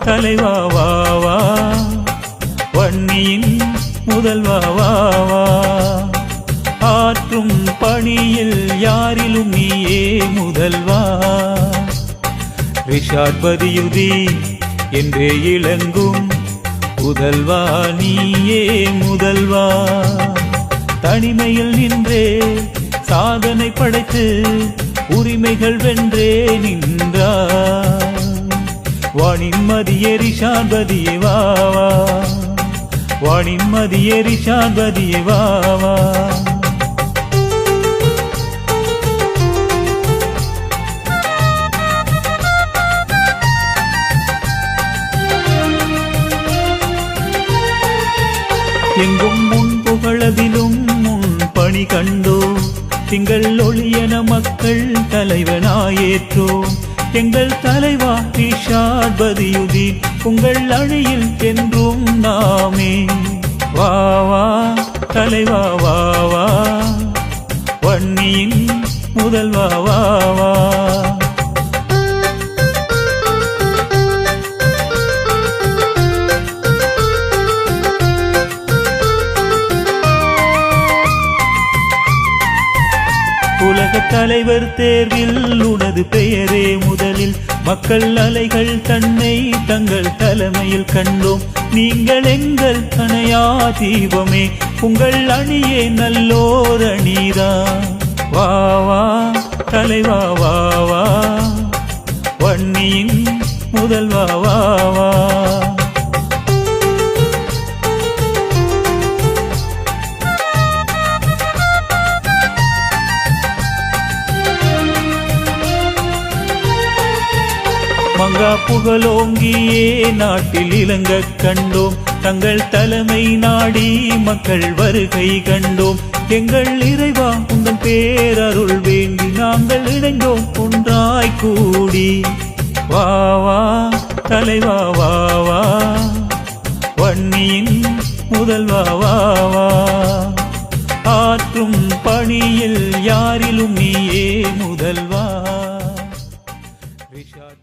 தலைவா வா வா, வன்னியின் முதல்வா வா வா, ஆற்றும் பணியில் யாரிலும் நீயே முதல்வா. ரிஷாட் பதியுதீன் என்றே இளங்கும் முதல்வா நீயே முதல்வா. தனிமையில் நின்றே சாதனை படைத்து உரிமைகள் வென்றே நின்றார். வானிம்மதியே ரிஷாட் பதியே வா வா, வானிம்மதியே ரிஷாட் பதியே வா வா. எங்கும் முன் புகழதிலும் முன் பணி கண்டோ, திங்கள் ஒளியன மக்கள் தலைவனாயேற்றோ. எங்கள் தலைவா ரிஷாட் பதியுதீன் உங்கள் அணியில் என்றும் நாமே. வா வா தலைவா வா வா, வன்னியின் முதல்வா வா வா. உலகத் தலைவர் தேர்வில் உனது பெயரே முதலில், மக்கள் அலைகள் தன்னை தங்கள் தலைமையில் கண்டோம். நீங்கள் எங்கள் அணையா தீபமே, உங்கள் அணியே நல்லோர் அணிதான். வா வா தலைவா வா வா, வன்னியின் முதல்வா வா வா. மங்கா புகழோங்கியே நாட்டில் இலங்க கண்டோம். தங்கள் தலைமை நாடி மக்கள் வருகை கண்டோம். எங்கள் இறைவா உங்கள் பேரருள் வேண்டி நாங்கள் இணைந்தோம் ஒன்றாய் கூடி. வா வா தலைவா வா வா, வன்னியின் முதல்வா வா வா. ஆற்றும் பணியில் யாரிலும் நீயே முதல்வா. ரிஷாட்